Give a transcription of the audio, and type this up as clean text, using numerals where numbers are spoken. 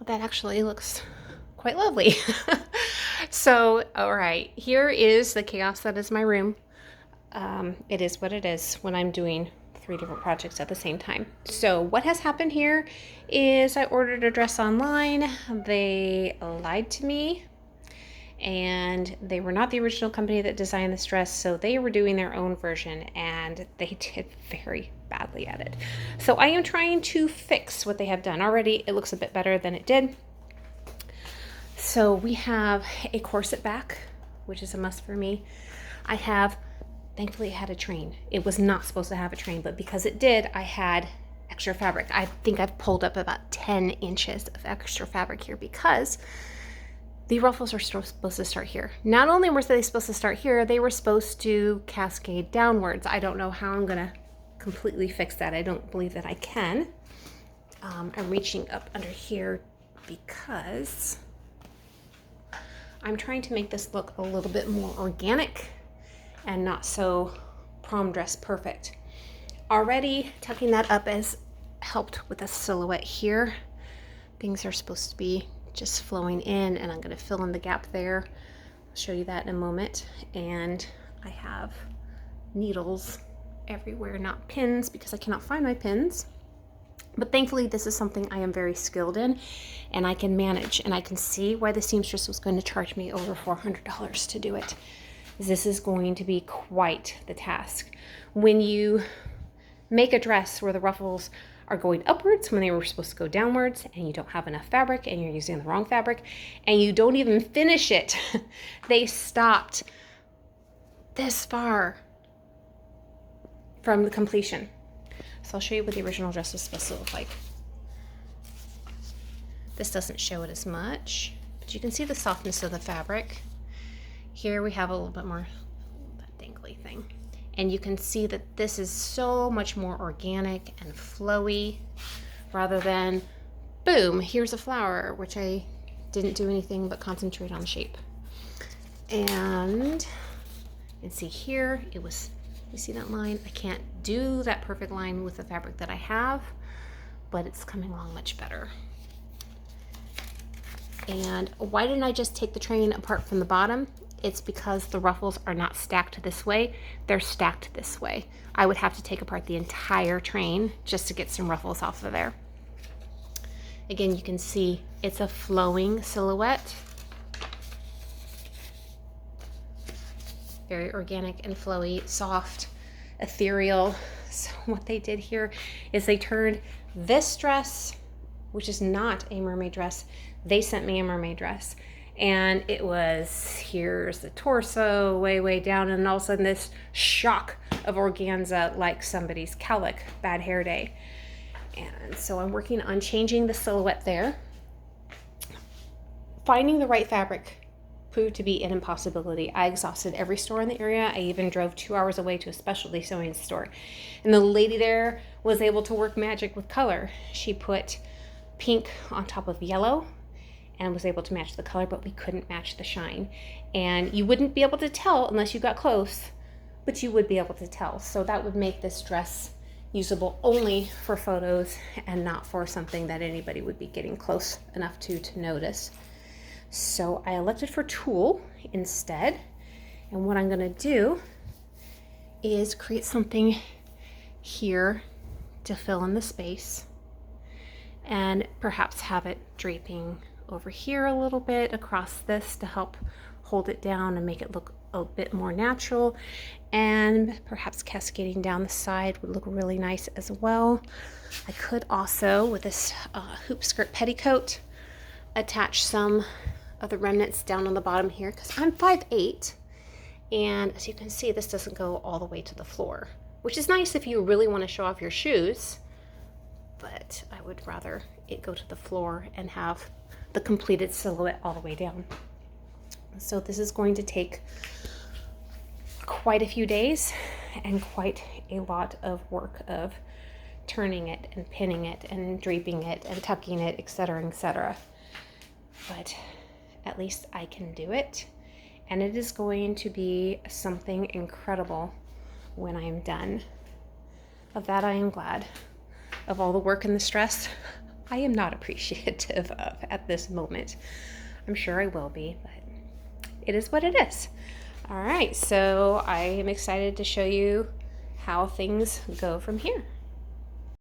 That actually looks quite lovely. So, all right, here is the chaos that is my room. It is what it is when I'm doing 3 different projects at the same time. So what has happened here is I ordered a dress online. They lied to me, and they were not the original company that designed this dress, so they were doing their own version, and they did very badly at it. So I am trying to fix what they have done. Already it looks a bit better than it did. So we have a corset back, which is a must for me. I have, thankfully it had a train. It was not supposed to have a train, but because it did, I had extra fabric. I think I've pulled up about 10 inches of extra fabric here because the ruffles are supposed to start here. Not only were they supposed to start here, they were supposed to cascade downwards. I don't know how I'm gonna completely fix that. I don't believe that I can. I'm reaching up under here because I'm trying to make this look a little bit more organic and not so prom dress perfect. Already tucking that up has helped with the silhouette here. Things are supposed to be just flowing in, and I'm going to fill in the gap there. I'll show you that in a moment. And I have needles everywhere, not pins, because I cannot find my pins. But thankfully this is something I am very skilled in and I can manage, and I can see why the seamstress was going to charge me over $400 to do it. This is going to be quite the task. When you make a dress where the ruffles are going upwards when they were supposed to go downwards, and you don't have enough fabric and you're using the wrong fabric and you don't even finish it, they stopped this far from the completion. So I'll show you what the original dress was supposed to look like. This doesn't show it as much, but you can see the softness of the fabric. Here we have a little bit more that dangly thing. And you can see that this is so much more organic and flowy rather than, boom, here's a flower, which I didn't do anything but concentrate on shape. And you can see here, it was, you see that line? I can't do that perfect line with the fabric that I have, but it's coming along much better. And why didn't I just take the train apart from the bottom? It's because the ruffles are not stacked this way, they're stacked this way. I would have to take apart the entire train just to get some ruffles off of there. Again, you can see it's a flowing silhouette. Very organic and flowy, soft, ethereal. So what they did here is they turned this dress, which is not a mermaid dress, they sent me a mermaid dress. And it was, here's the torso way down, and all of a sudden this shock of organza like somebody's cowlick bad hair day. And so I'm working on changing the silhouette there. Finding the right fabric proved to be an impossibility. I exhausted every store in the area. I even drove 2 hours away to a specialty sewing store. And the lady there was able to work magic with color. She put pink on top of yellow and was able to match the color, but we couldn't match the shine. And you wouldn't be able to tell unless you got close, but you would be able to tell. So that would make this dress usable only for photos and not for something that anybody would be getting close enough to notice. So I elected for tulle instead. And what I'm gonna do is create something here to fill in the space and perhaps have it draping over here a little bit across this to help hold it down and make it look a bit more natural, and perhaps cascading down the side would look really nice as well. I could also, with this hoop skirt petticoat, attach some of the remnants down on the bottom here because I'm 5'8", and as you can see, this doesn't go all the way to the floor, which is nice if you really want to show off your shoes, but I would rather it go to the floor and have the completed silhouette all the way down. So this is going to take quite a few days and quite a lot of work of turning it and pinning it and draping it and tucking it, etc., etc. But at least I can do it, and it is going to be something incredible when I am done. Of that I am glad. Of all the work and the stress, I am not appreciative of at this moment. I'm sure I will be, but it is what it is. All right, so I am excited to show you how things go from here.